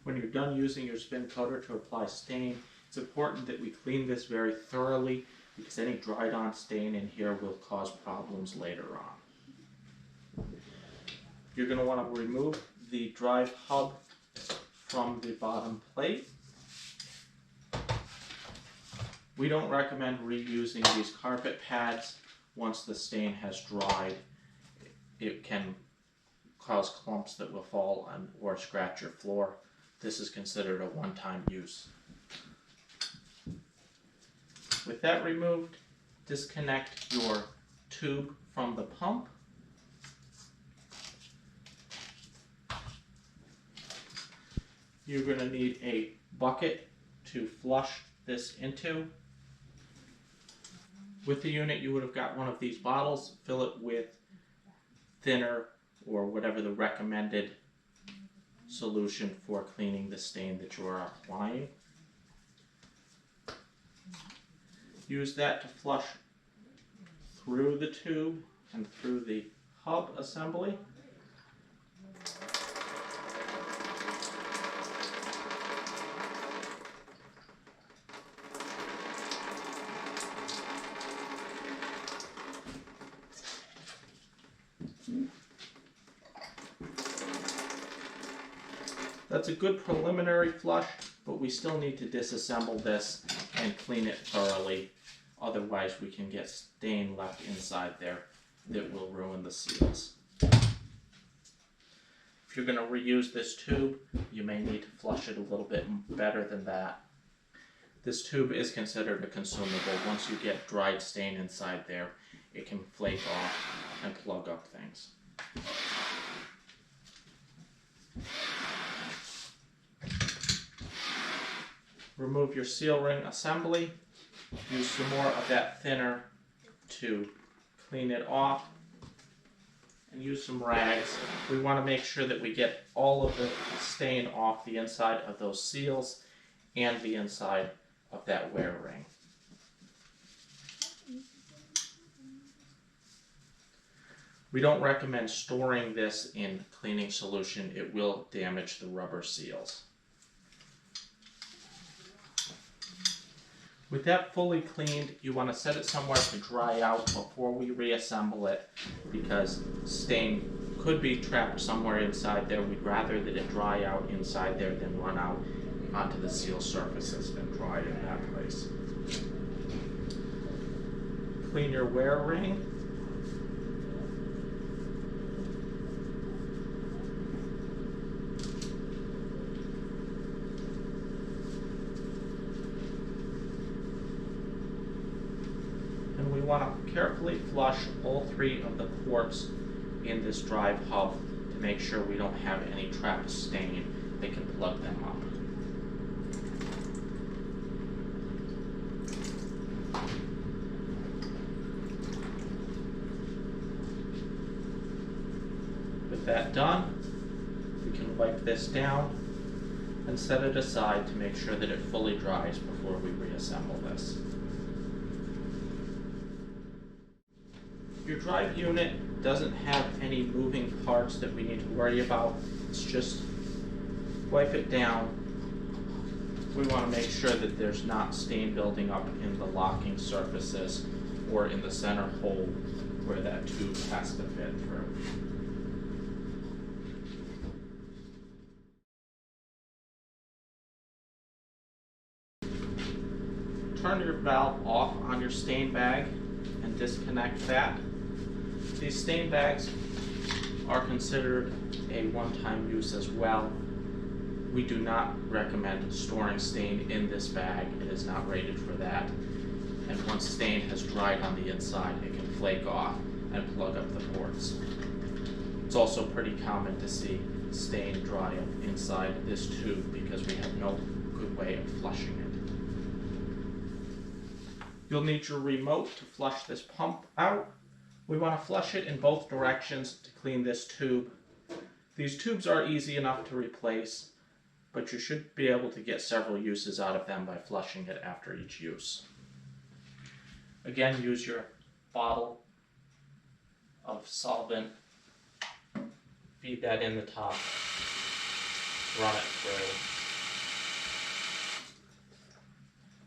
When you're done using your spin coater to apply stain, it's important that we clean this very thoroughly because any dried on stain in here will cause problems later on. You're going to want to remove the drive hub from the bottom plate. We don't recommend reusing these carpet pads once the stain has dried. It can cause clumps that will fall on or scratch your floor. This is considered a one-time use. With that removed, disconnect your tube from the pump. You're going to need a bucket to flush this into. With the unit, you would have got one of these bottles. Fill it with thinner or whatever the recommended solution for cleaning the stain that you are applying. Use that to flush through the tube and through the hub assembly. That's a good preliminary flush, but we still need to disassemble this and clean it thoroughly. Otherwise, we can get stain left inside there that will ruin the seals. If you're going to reuse this tube, you may need to flush it a little bit better than that. This tube is considered a consumable. Once you get dried stain inside there, it can flake off and plug up things. Remove your seal ring assembly. Use some more of that thinner to clean it off. And use some rags. We want to make sure that we get all of the stain off the inside of those seals and the inside of that wear ring. We don't recommend storing this in cleaning solution. It will damage the rubber seals. With that fully cleaned, you want to set it somewhere to dry out before we reassemble it because stain could be trapped somewhere inside there. We'd rather that it dry out inside there than run out onto the seal surfaces and dry in that place. Clean your wear ring. And we want to carefully flush all three of the ports in this drive hub to make sure we don't have any trapped stain that can plug them up. With that done, we can wipe this down and set it aside to make sure that it fully dries before we reassemble this. Your drive unit doesn't have any moving parts that we need to worry about. It's just wipe it down. We want to make sure that there's not stain building up in the locking surfaces or in the center hole where that tube has to fit through. Turn your valve off on your stain bag and disconnect that. These stain bags are considered a one-time use as well. We do not recommend storing stain in this bag. It is not rated for that. And once stain has dried on the inside, it can flake off and plug up the ports. It's also pretty common to see stain dry up inside this tube because we have no good way of flushing it. You'll need your remote to flush this pump out. We want to flush it in both directions to clean this tube. These tubes are easy enough to replace, but you should be able to get several uses out of them by flushing it after each use. Again, use your bottle of solvent, feed that in the top, run it through.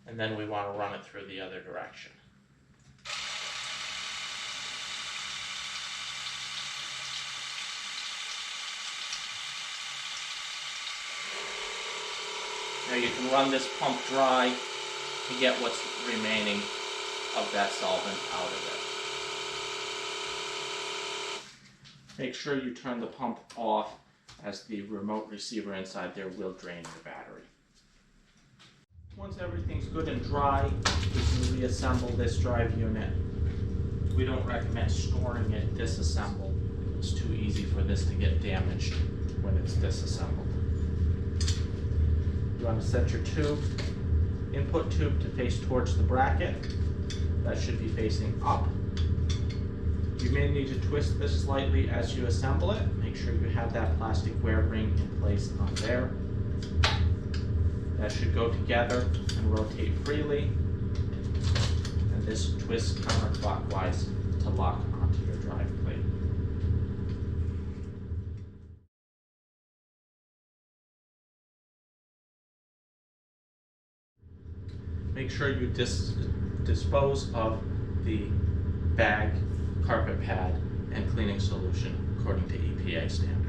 And then we want to run it through the other direction. Now you can run this pump dry to get what's remaining of that solvent out of it. Make sure you turn the pump off, as the remote receiver inside there will drain your battery. Once everything's good and dry, we can reassemble this drive unit. We don't recommend storing it disassembled. It's too easy for this to get damaged when it's disassembled. You want to set your input tube to face towards the bracket. That should be facing up. You may need to twist this slightly as you assemble it. Make sure you have that plastic wear ring in place on there. That should go together and rotate freely. And this twists counterclockwise to lock onto your drive plate. Make sure you dispose of the bag, carpet pad, and cleaning solution according to EPA standards.